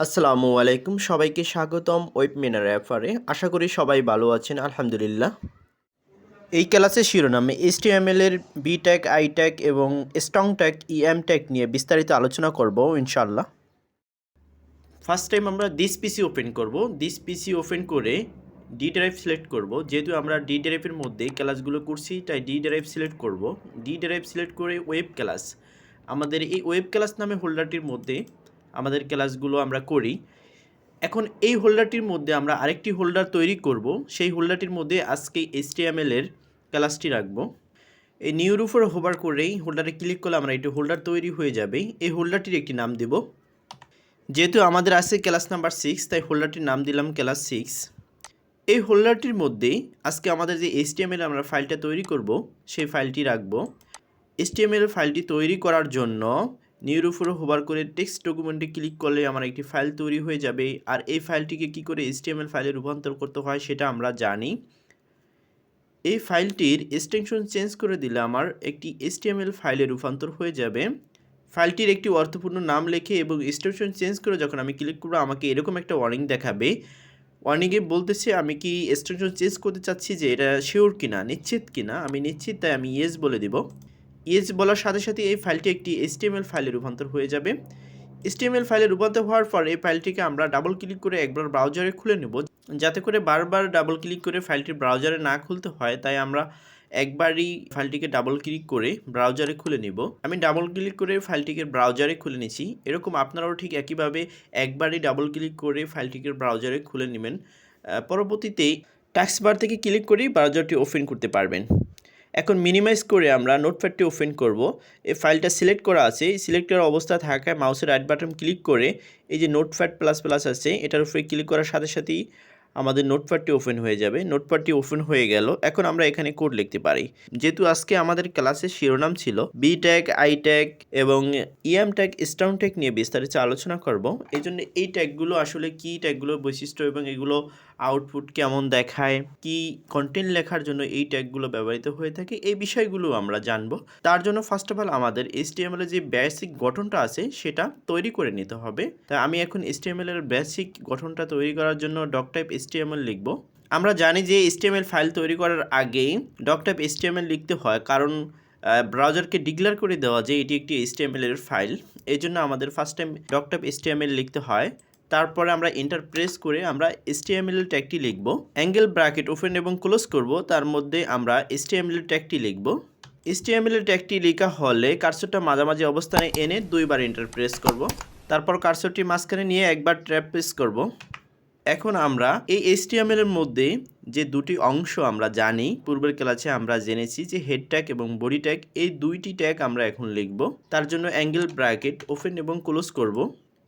আসসালামু আলাইকুম, সবাইকে স্বাগতম ওয়েবমিনার অ্যাফারে। আশা করি সবাই ভালো আছেন, আলহামদুলিল্লাহ। এই ক্লাসের শিরোনামে এইচটিএমএল এর বি ট্যাগ, আই ট্যাগ এবং স্ট্রং ট্যাগ, ইএম ট্যাগ নিয়ে বিস্তারিত আলোচনা করব ইনশাআল্লাহ। ফার্স্ট টাইম আমরা দিস পিসি ওপেন করব। দিস পিসি ওপেন করে ডি ড্রাইভ সিলেক্ট করব। যেহেতু আমরা ডি ড্রাইভের মধ্যে ক্লাসগুলো করছি তাই ডি ড্রাইভ সিলেক্ট করব। ডি ড্রাইভ সিলেক্ট করে ওয়েব ক্লাস, আমাদের এই ওয়েব ক্লাস নামে হোল্ডারটির মধ্যে আমাদের ক্লাসগুলো আমরা করি। এখন এই হোল্ডারটির মধ্যে আমরা আরেকটি হোল্ডার তৈরি করব। সেই হোল্ডারটির মধ্যে আজকে এইচটিএমএল এর ক্লাসটি রাখব। এই নিউর উপর হোভার করেই হোল্ডারে ক্লিক করলে আমরা একটি হোল্ডার তৈরি হয়ে যাবে। এই হোল্ডারটির একটি নাম দেব। যেহেতু আমাদের আছে ক্লাস নাম্বার 6, তাই হোল্ডারটির নাম দিলাম ক্লাস 6। এই হোল্ডারটির মধ্যে আজকে আমাদের যে এইচটিএমএল আমরা ফাইলটা তৈরি করব সেই ফাইলটি রাখব। এইচটিএমএল ফাইলটি তৈরি করার জন্য নিউর উপরে হোভার করে টেক্সট ডকুমেন্টে ক্লিক করলে আমার একটি ফাইল তৈরি হয়ে যাবে। আর এই ফাইলটিকে কি করে এইচটিএমএল ফাইলে রূপান্তর করতে হয় সেটা আমরা জানি। এই ফাইলটির এক্সটেনশন চেঞ্জ করে দিলে আমার একটি এইচটিএমএল ফাইলে রূপান্তর হয়ে যাবে। ফাইলটির একটি অর্থপূর্ণ নাম লিখে এবং এক্সটেনশন চেঞ্জ করে যখন আমি ক্লিক করব আমাকে এরকম একটা ওয়ার্নিং দেখাবে। ওয়ার্নিংয়ে বলতেছে আমি কি এক্সটেনশন চেঞ্জ করতে চাচ্ছি যে এটা শিওর কিনা, নিশ্চিত কিনা। আমি নিশ্চিত, তাই আমি ইয়েস বলে দিব। ইয়েস বলার সাথে সাথে এই ফাইলটি একটি এইচটিএমএল ফাইলে রূপান্তর হয়ে যাবে। এইচটিএমএল ফাইলে রূপান্তর হওয়ার পর এই ফাইলটিকে আমরা ডাবল ক্লিক করে একবার ব্রাউজারে খুলে নেব। যাতে করে বারবার ডাবল ক্লিক করে ফাইলটি ব্রাউজারে না খুলতে হয়, তাই আমরা একবারই ফাইলটিকে ডাবল ক্লিক করে ব্রাউজারে খুলে নিব। আমি ডাবল ক্লিক করে ফাইলটিকে ব্রাউজারে খুলে নিছি। এরকম আপনারাও ঠিক একইভাবে একবারই ডাবল ক্লিক করে ফাইলটিকে ব্রাউজারে খুলে নেবেন। পরবর্তীতে টাস্ক বার থেকে ক্লিক করেই ব্রাউজারটি ওপেন করতে পারবেন। এখন মিনিমাইজ করে আমরা নোটপ্যাডটি ওপেন করব। এই ফাইলটা সিলেক্ট করা আছে, এই সিলেক্ট করার অবস্থা থাকায় মাউসের রাইট বাটন ক্লিক করে এই যে নোটপ্যাড প্লাস প্লাস আছে এটার উপরে ক্লিক করার সাথে সাথেই আমাদের নোটপ্যাডটি ওপেন হয়ে যাবে। নোটপ্যাডটি ওপেন হয়ে গেল। এখন আমরা এখানে কোড লিখতে পারি। যেহেতু আজকে আমাদের ক্লাসের শিরোনাম ছিল বি ট্যাগ, আই ট্যাগ এবং ইএম ট্যাগ, স্ট্রং ট্যাগ নিয়ে বিস্তারিত আলোচনা করব। এই জন্য এই ট্যাগগুলো আসলে কি, ট্যাগগুলোর বৈশিষ্ট্য এবং এগুলো আউটপুট কেমন দেখায়, কি কন্টেন্ট লেখার জন্য এই ট্যাগগুলো ব্যবহৃত হয়ে থাকে, এই বিষয়গুলো আমরা জানব। তার জন্য ফার্স্ট অফ অল আমাদের এইচটিএমএল এর যে বেসিক গঠনটা আছে সেটা তৈরি করে নিতে হবে। তাই আমি এখন এইচটিএমএল এর বেসিক গঠনটা তৈরি করার জন্য ডক টাইপ এইচটিএমএল লিখব। আমরা জানি যে এইচটিএমএল ফাইল তৈরি করার আগেই ডক টাইপ এইচটিএমএল লিখতে হয়, কারণ ব্রাউজারকে ডিক্লেয়ার করে দেওয়া যে এটি একটি এইচটিএমএল এর ফাইল। এই জন্য আমাদের first time doc type HTML লিখতে হয়। তারপরে আমরা এন্টার প্রেস করে আমরা এইচটিএমএল ট্যাগটি লিখব। অ্যাঙ্গেল ব্র্যাকেট ওপেন এবং ক্লোজ করব, তার মধ্যে আমরা এইচটিএমএল ট্যাগটি লিখব। এইচটিএমএল ট্যাগটি লেখা হলে কার্সরটা মাঝামাঝি অবস্থানে এনে দুইবার এন্টার প্রেস করব। তারপর কার্সরটি মাঝখানে নিয়ে একবার ট্র্যাপ প্রেস করব। এখন আমরা এই এইচটিএমএল এর মধ্যে যে দুটি অংশ আমরা জানি, পূর্বের ক্লাসে আমরা জেনেছি যে হেড ট্যাগ এবং বডি ট্যাগ, এই দুইটি ট্যাগ আমরা এখন লিখব। তার জন্য অ্যাঙ্গেল ব্র্যাকেট ওপেন এবং ক্লোজ করব।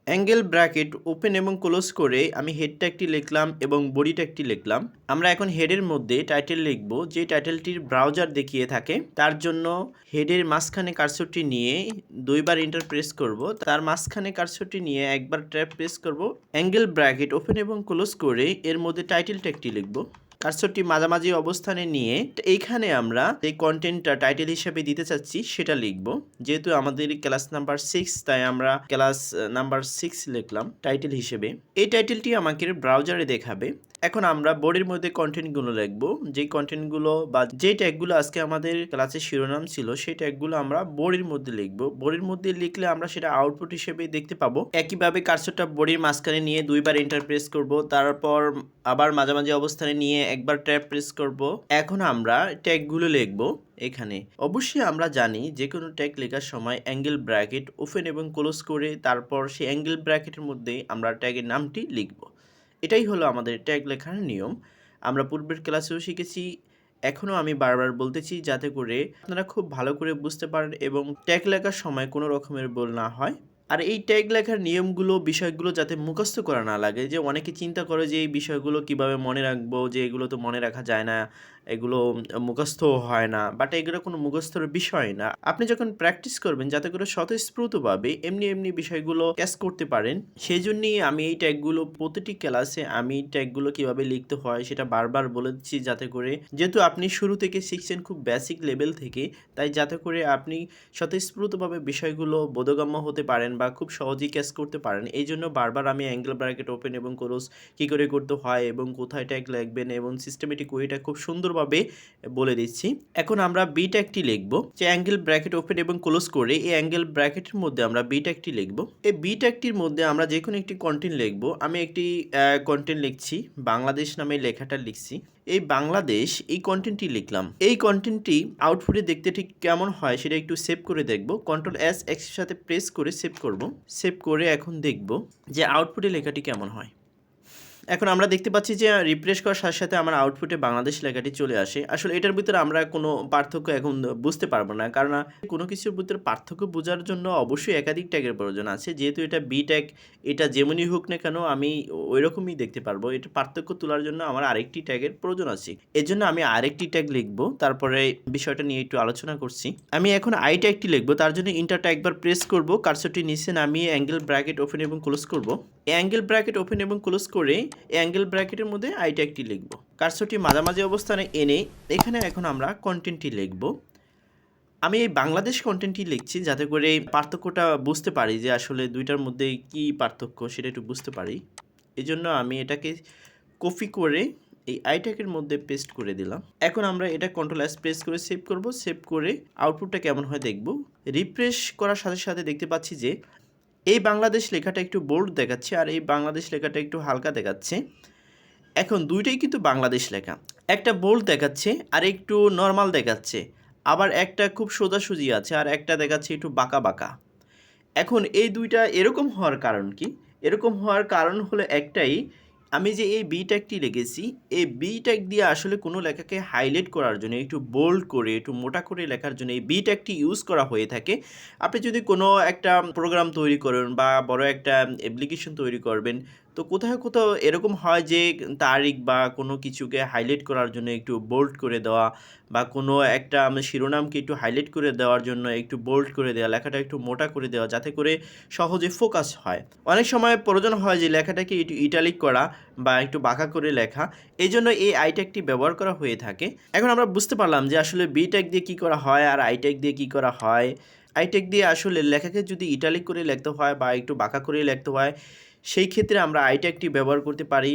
অ্যাঙ্গেল ব্র্যাকেট ওপেন এবং ক্লোজ করে আমি হেড ট্যাগটি লিখলাম এবং বডি ট্যাগটি লিখলাম। আমরা এখন হেডের মধ্যে টাইটেল লিখব, যে টাইটেলটির ব্রাউজার দেখিয়ে থাকে। তার জন্য হেডের মাঝখানে কার্সরটি নিয়ে দুইবার এন্টার প্রেস করব। তার মাঝখানে কার্সরটি নিয়ে একবার ট্যাপ প্রেস করব। অ্যাঙ্গেল ব্র্যাকেট ওপেন এবং ক্লোজ করে এর মধ্যে টাইটেল ট্যাগটি লিখব। কার্সরটি মাঝামাঝি অবস্থানে নিয়ে এইখানে আমরা যে কন্টেন্টটা টাইটেল হিসেবে দিতে চাচ্ছি সেটা লিখব। যেহেতু আমাদের ক্লাস নাম্বার 6, তাই আমরা ক্লাস নাম্বার 6 লিখলাম টাইটেল হিসেবে। এই টাইটেলটি আমাকে ব্রাউজারে দেখাবে। এখন আমরা বডির মধ্যে কন্টেন্টগুলো লিখব। যে কন্টেন্টগুলো বা যে ট্যাগগুলো আজকে আমাদের ক্লাসের শিরোনাম ছিল সেই ট্যাগগুলো আমরা বডির মধ্যে লিখব। বডির মধ্যে লিখলে আমরা সেটা আউটপুট হিসেবে দেখতে পাবো। একইভাবে কার্সরটা বডির মাঝখানে নিয়ে দুইবার এন্টার প্রেস করব, তারপর আবার মাঝামাঝি অবস্থানে নিয়ে একবার ট্যাপ প্রেস করব। এখন আমরা ট্যাগগুলো লিখব। এখানে অবশ্যই আমরা জানি যে কোনো ট্যাগ লেখার সময় অ্যাঙ্গেল ব্র্যাকেট ওপেন এবং ক্লোজ করে তারপর সেই অ্যাঙ্গেল ব্র্যাকেটের মধ্যে আমরা ট্যাগের নামটি লিখব। এটাই হলো আমাদের ট্যাগ লেখার নিয়ম। আমরা পূর্বের ক্লাসেও শিখেছি, এখনও আমি বারবার বলতেছি যাতে করে আপনারা খুব ভালো করে বুঝতে পারেন এবং ট্যাগ লেখার সময় কোনো রকমের ভুল না হয়। আর এই ট্যাগ লেখার নিয়মগুলো, বিষয়গুলো যাতে মুখস্থ করা না লাগে। যে অনেকে চিন্তা করে যে এই বিষয়গুলো কিভাবে মনে রাখবো, যে এগুলো তো মনে রাখা যায় না, এগুলো মুখস্থ হয় না, বাট এগুলো কোনো মুখস্থর বিষয় না। আপনি যখন প্র্যাকটিস করবেন যাতে করে স্বতঃস্ফূর্তভাবে এমনি বিষয়গুলো ক্যাচ করতে পারেন, সেই জন্যই আমি এই ট্যাগগুলো প্রতিটি ক্লাসে আমি ট্যাগগুলো কিভাবে লিখতে হয় সেটা বারবার বলে দিচ্ছি, যাতে করে যেহেতু আপনি শুরু থেকে শিখছেন খুব বেসিক লেভেল থেকে, তাই যাতে করে আপনি স্বতঃস্ফূর্তভাবে বিষয়গুলো বোধগম্য হতে পারেন বা খুব সহজেই ক্যাচ করতে পারেন। এই জন্য বারবার আমি অ্যাঙ্গেল ব্র্যাকেট ওপেন এবং ক্লোজ কী করে করতে হয় এবং কোথায় ট্যাগ লিখবেন এবং সিস্টেমেটিক ওয়েটা খুব সুন্দরভাবে বলে দিচ্ছি। এখন আমরা বি ট্যাগটি লিখব, যে অ্যাঙ্গেল ব্র্যাকেট ওপেন এবং ক্লোজ করে এই অ্যাঙ্গেল ব্র্যাকেটের মধ্যে আমরা বি ট্যাগটি লিখব। এই বি ট্যাগটির মধ্যে আমরা যে কোনো একটি কন্টেন্ট লিখব। আমি একটি কন্টেন্ট লিখছি, বাংলাদেশ নামে লেখাটা লিখছি। এই বাংলাদেশ এই কন্টেন্টটি লিখলাম। এই কন্টেন্টটি আউটপুটে দেখতে ঠিক কেমন হয় সেটা একটু সেভ করে দেখব। Ctrl+S এর সাথে প্রেস করে সেভ করব। সেভ করে এখন দেখব যে আউটপুটে লেখাটি কেমন হয়। এখন আমরা দেখতে পাচ্ছি যে রিফ্রেশ করার সাথে সাথে আমার আউটপুটে বাংলাদেশ লেখাটি চলে আসে। আসলে এটার ভিতরে আমরা কোনো পার্থক্য এখন বুঝতে পারবো না, কারণ কোনো কিছুর ভিতরে পার্থক্য বোঝার জন্য অবশ্যই একাধিক ট্যাগের প্রয়োজন আছে। যেহেতু এটা বি ট্যাগ, এটা যেমনই হোক না কেন আমি ওই রকমই দেখতে পারবো। এটা পার্থক্য তোলার জন্য আমার আরেকটি ট্যাগের প্রয়োজন আছে। এর জন্য আমি আরেকটি ট্যাগ লিখবো, তারপরে বিষয়টা নিয়ে একটু আলোচনা করছি। আমি এখন আই ট্যাগটি লিখবো, তার জন্য ইন্টারটা একবার প্রেস করব, কার্সরটি নিচে নামিয়ে অ্যাঙ্গেল ব্র্যাকেট ওপেন এবং ক্লোজ করব। অ্যাঙ্গেল ব্র্যাকেট ওপেন এবং ক্লোজ করে অ্যাঙ্গেল ব্র্যাকেটের মধ্যে আই ট্যাগটি লিখব। কার্সরটি মাঝামাঝি অবস্থানে এনে এখানে এখন আমরা কন্টেন্টটি লিখব। আমি এই বাংলাদেশ কন্টেন্টটি লিখছি যাতে করে পার্থক্যটা বুঝতে পারি, যে আসলে দুইটার মধ্যে কি পার্থক্য সেটা একটু বুঝতে পারি। এই জন্য আমি এটাকে কপি করে এই আই ট্যাগের মধ্যে পেস্ট করে দিলাম। এখন আমরা এটা Ctrl+S প্রেস করে সেভ করব। সেভ করে আউটপুটটা কেমন হয় দেখব। রিফ্রেশ করার সাথে সাথে দেখতে পাচ্ছি যে এই বাংলাদেশ লেখাটা একটু বোল্ড দেখাচ্ছে আর এই বাংলাদেশ লেখাটা একটু হালকা দেখাচ্ছে। এখন দুইটাই কিন্তু বাংলাদেশ লেখা, একটা বোল্ড দেখাচ্ছে আর একটু নর্মাল দেখাচ্ছে, আবার একটা খুব সোজাসুজি আছে আর একটা দেখাচ্ছে একটু বাঁকা বাঁকা। এখন এই দুইটা এরকম হওয়ার কারণ কি? এরকম হওয়ার কারণ হলো একটাই, আমি যে এই বি ট্যাগটি লিখেছি, এই বি ট্যাগ দিয়ে আসলে কোনো লেখাকে হাইলাইট করার জন্য, একটু বোল্ড করে একটু মোটা করে লেখার জন্য এই বি ট্যাগটি ইউজ করা হয়ে থাকে। আপনি যদি কোনো একটা প্রোগ্রাম তৈরি করেন বা বড় একটা অ্যাপ্লিকেশন তৈরি করবেন, তো কোথাও কোথাও এরকম হয় যে তারিখ বা কোনো কিছুকে হাইলাইট করার জন্য একটু বোল্ড করে দেওয়া, বা কোনো একটা শিরোনামকে একটু হাইলাইট করে দেওয়ার জন্য একটু বোল্ড করে দেওয়া, লেখাটা একটু মোটা করে দেওয়া যাতে করে সহজে ফোকাস হয়। অনেক সময় প্রয়োজন হয় যে লেখাটাকে একটু ইটালিক করা বা একটু বাঁকা করে লেখা, এই জন্য এই আই ট্যাগটি ব্যবহার করা হয়ে থাকে। এখন আমরা বুঝতে পারলাম যে আসলে বি ট্যাগ দিয়ে কী করা হয় আর আই ট্যাগ দিয়ে কী করা হয়। আই ট্যাগ দিয়ে আসলে লেখাকে যদি ইটালিক করে লিখতে হয় বা একটু বাঁকা করে লিখতে হয়, সেই ক্ষেত্রে আমরা আই ট্যাগটি ব্যবহার করতে পারি।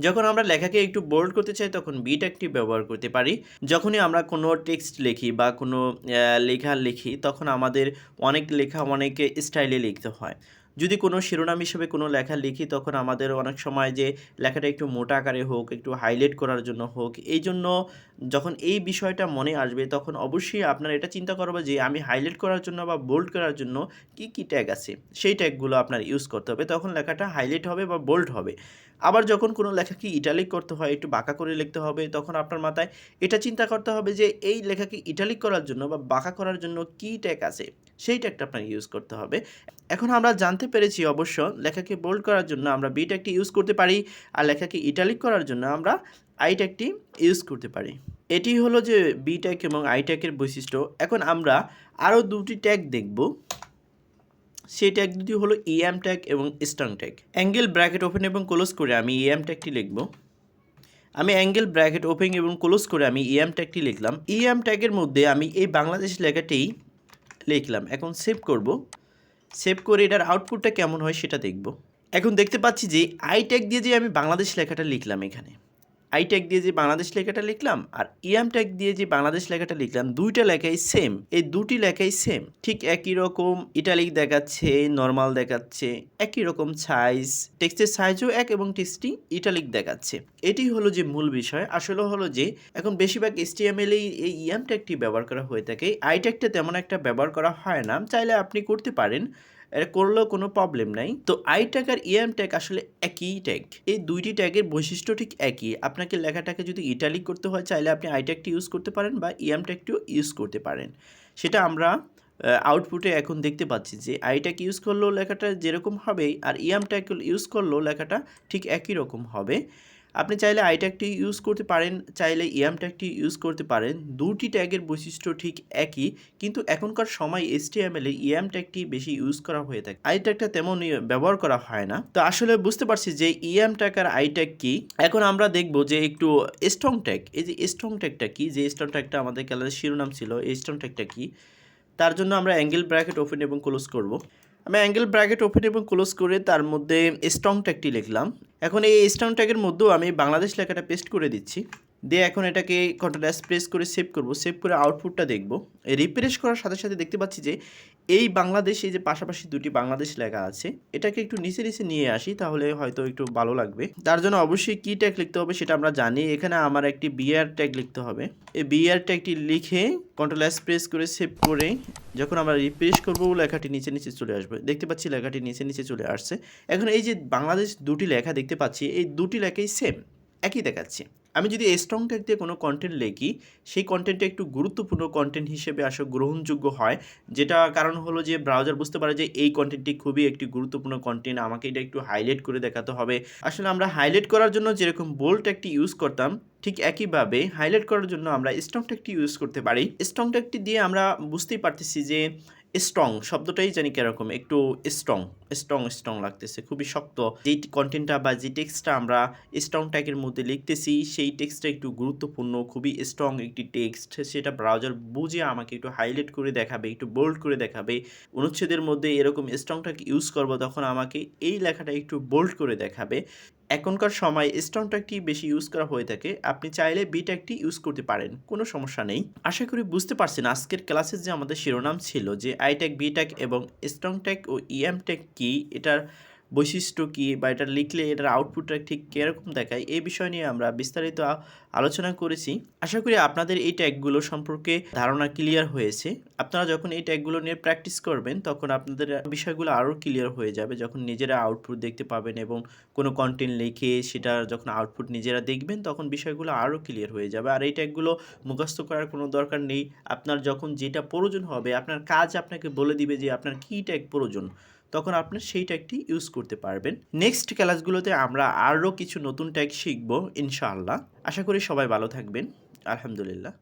যখন আমরা লেখাকে একটু বোল্ড করতে চাই তখন বি ট্যাগটি ব্যবহার করতে পারি। যখনই আমরা কোনো টেক্সট লিখি বা কোনো লেখা লিখি তখন আমাদের অনেক লেখা অনেক স্টাইলে লিখতে হয়। যদি কোনো শিরোনাম হিসেবে কোনো লেখা লিখি তখন আমাদের অনেক সময় যে লেখাটা একটু মোটা আকারে হোক, একটু হাইলাইট করার জন্য হোক, এই জন্য যখন এই বিষয়টা মনে আসবে তখন অবশ্যই আপনারা এটা চিন্তা করবে যে আমি হাইলাইট করার জন্য বা বোল্ড করার জন্য কি কি ট্যাগ আছে, সেই ট্যাগগুলো আপনার ইউজ করতে হবে, তখন লেখাটা হাইলাইট হবে বা বোল্ড হবে। আবার যখন কোনো লেখাকে ইটালিক করতে হয়, একটু বাঁকা করে লিখতে হবে, তখন আপনার মাথায় এটা চিন্তা করতে হবে যে এই লেখাকে ইটালিক করার জন্য বা বাঁকা করার জন্য কী ট্যাগ আছে, সেই ট্যাগটা আপনার ইউজ করতে হবে। এখন আমরা জানতে পেরেছি অবশ্য লেখাকে বোল্ড করার জন্য আমরা বি ট্যাগটি ইউজ করতে পারি, আর লেখাকে ইটালিক করার জন্য আমরা আই ট্যাগটি ইউজ করতে পারি। এটি হলো যে বি ট্যাগ এবং আই ট্যাগের বৈশিষ্ট্য। এখন আমরা আরও দুটি ট্যাগ দেখব। সেই ট্যাগ দুটি হলো ইএম ট্যাগ এবং strong tag. Angle bracket open এবং ক্লোজ করে আমি ইএম ট্যাগটি লিখব। আমি অ্যাঙ্গেল ব্র্যাকেট ওপেন এবং ক্লোজ করে আমি ইএম ট্যাগটি লিখলাম। ইএম ট্যাগের মধ্যে আমি এই বাংলাদেশ লেখাটি লিখলাম। এখন সেভ করব। সেভ করে এটার আউটপুটটা কেমন হয় সেটা দেখব। এখন দেখতে পাচ্ছি যে আই ট্যাগ দিয়ে যে আমি বাংলাদেশ লেখাটা লিখলাম, এখানে আই ট্যাগ দিয়ে যে বাংলাদেশ লেখাটা লিখলাম আর ইএম ট্যাগ দিয়ে যে বাংলাদেশ লেখাটা লিখলাম, দুইটা লেখাই সেম। এই দুটি লেখাই সেম, ঠিক একই রকম ইটালিক দেখাচ্ছে, নর্মাল দেখাচ্ছে, একই রকম সাইজ, টেক্সটের সাইজও এক এবং টেক্সটটি ইটালিক দেখাচ্ছে। এটি হলো যে মূল বিষয়। আসলে হলো যে এখন বেশিরভাগ HTML এই ইএম ট্যাগটি ব্যবহার করা হয়ে থাকে, আই ট্যাগটা তেমন একটা ব্যবহার করা হয় না। চাইলে আপনি করতে পারেন, এটা করলেও কোনো প্রবলেম নাই। তো আই ট্যাগ আর ইএম ট্যাগ আসলে একই ট্যাগ, এই দুইটি ট্যাগের বৈশিষ্ট্য ঠিক একই। আপনাকে লেখাটাকে যদি ইটালিক করতে হয় চাইলে আপনি আই ট্যাগটি ইউজ করতে পারেন বা ইএম ট্যাগটিও ইউজ করতে পারেন। সেটা আমরা আউটপুটে এখন দেখতে পাচ্ছি যে আই ট্যাগ ইউজ করলেও লেখাটা যেরকম হবে আর ইএম ট্যাগ ইউজ করলেও লেখাটা ঠিক একই রকম হবে। আপনি চাইলে আই ট্যাগটি ইউজ করতে পারেন, চাইলে ইএম ট্যাগটি ইউজ করতে পারেন। দুটি ট্যাগের বৈশিষ্ট্য ঠিক একই, কিন্তু এখনকার সময় HTML এ ইএম ট্যাগটি বেশি ইউজ করা হয়ে থাকে, আই ট্যাগটা তেমন ব্যবহার করা হয় না। তো আসলে বুঝতে পারছি যে ইএম ট্যাগ আর আই ট্যাগ কি। এখন আমরা দেখব যে একটু স্ট্রং ট্যাগ, এই যে স্ট্রং ট্যাগটা কি, যে স্ট্রং ট্যাগটা আমাদের ক্লাসের শিরোনাম ছিল, এই স্ট্রং ট্যাগটা কি। তার জন্য আমরা অ্যাঙ্গেল ব্র্যাকেট ওপেন এবং ক্লোজ করব। আমি অ্যাঙ্গেল ব্র্যাকেট ওপেন এবং ক্লোজ করে তার মধ্যে স্ট্রং ট্যাগটি লিখলাম। এখন এই স্ট্রং ট্যাগের মধ্যেও আমি বাংলাদেশ লেখাটা পেস্ট করে দিচ্ছি, দিয়ে এখন এটাকে কন্ট্রোল এস প্রেস করে সেভ করব। সেভ করে আউটপুটটা দেখব। রিফ্রেশ করার সাথে সাথে দেখতে পাচ্ছি যে এই বাংলাদেশ, এই যে পাশাপাশি দুটি বাংলাদেশ লেখা আছে, এটাকে একটু নিচে নিচে নিয়ে আসি, তাহলে হয়তো একটু ভালো লাগবে। তার জন্য অবশ্যই কি ট্যাগ লিখতে হবে সেটা আমরা জানি। এখানে আমার একটি বিআর ট্যাগ লিখতে হবে। এই বিআর ট্যাগটি লিখে কন্ট্রোল এস প্রেস করে সেভ করে যখন আমরা রিফ্রেশ করব, লেখাটি নিচে নিচে চলে আসবে। দেখতে পাচ্ছি লেখাটি নিচে নিচে চলে আসছে। এখন এই যে বাংলাদেশ দুটি লেখা দেখতে পাচ্ছি, এই দুটি লেখাই সেম, একই দেখাচ্ছে। আমি যদি স্ট্রং ট্যাগ দিয়ে কোনো কন্টেন্ট লিখি, সেই কন্টেন্টটা একটু গুরুত্বপূর্ণ কন্টেন্ট হিসেবে আসলে গ্রহণযোগ্য হয়, যেটা কারণ হলো যে ব্রাউজার বুঝতে পারে যে এই কন্টেন্টটি খুবই একটি গুরুত্বপূর্ণ কন্টেন্ট, আমাকে এটা একটু হাইলাইট করে দেখাতে হবে। আসলে আমরা হাইলাইট করার জন্য যেরকম বোল্ড ট্যাগটি ইউজ করতাম, ঠিক একইভাবে হাইলাইট করার জন্য আমরা স্ট্রং ট্যাগটি ইউজ করতে পারি। স্ট্রং ট্যাগটি দিয়ে আমরা বুঝতেই পারতেছি যে স্ট্রং শব্দটাই জানি কিরকম, একটু স্ট্রং স্ট্রং স্ট্রং লাগতেছে, খুবই শক্ত। যেই কন্টেন্টটা বা যে টেক্সটটা আমরা স্ট্রং ট্যাগের মধ্যে লিখতেছি, সেই টেক্সটটা একটু গুরুত্বপূর্ণ, খুবই স্ট্রং একটি টেক্সট, সেটা ব্রাউজার বুঝে আমাকে একটু হাইলাইট করে দেখাবে, একটু বোল্ড করে দেখাবে। অনুচ্ছেদের মধ্যে এরকম স্ট্রং ট্যাগ ইউজ করব, তখন আমাকে এই লেখাটা একটু বোল্ড করে দেখাবে। এখনকার সময় স্ট্রং ট্যাগটি বেশি ইউজ করা হয়ে থাকে। আপনি চাইলে বি ট্যাগটি ইউজ করতে পারেন, কোনো সমস্যা নেই। আশা করি বুঝতে পারছেন আজকের ক্লাসের যে আমাদের শিরোনাম ছিল যে আই ট্যাগ, বি ট্যাগ এবং স্ট্রং ট্যাগ ও ইএম ট্যাগ কী, এটার বৈশিষ্ট্য কী, বা এটা লিখলে এটার আউটপুটটা ঠিক কীরকম দেখায়, এই বিষয় নিয়ে আমরা বিস্তারিত আলোচনা করেছি। আশা করি আপনাদের এই ট্যাগগুলো সম্পর্কে ধারণা ক্লিয়ার হয়েছে। আপনারা যখন এই ট্যাগগুলো নিয়ে প্র্যাকটিস করবেন, তখন আপনাদের বিষয়গুলো আরও ক্লিয়ার হয়ে যাবে, যখন নিজেরা আউটপুট দেখতে পাবেন এবং কোনো কন্টেন্ট লিখে সেটা যখন আউটপুট নিজেরা দেখবেন, তখন বিষয়গুলো আরও ক্লিয়ার হয়ে যাবে। আর এই ট্যাগগুলো মুখস্থ করার কোনো দরকার নেই। আপনার যখন যেটা প্রয়োজন হবে, আপনার কাজ আপনাকে বলে দিবে যে আপনার কী ট্যাগ প্রয়োজন, তখন আপনার সেই ট্যাগটি ইউজ করতে পারবেন। নেক্সট ক্লাসগুলোতে আমরা আরও কিছু নতুন ট্যাগ শিখব ইনশাআল্লাহ। আশা করি সবাই ভালো থাকবেন। আলহামদুলিল্লাহ।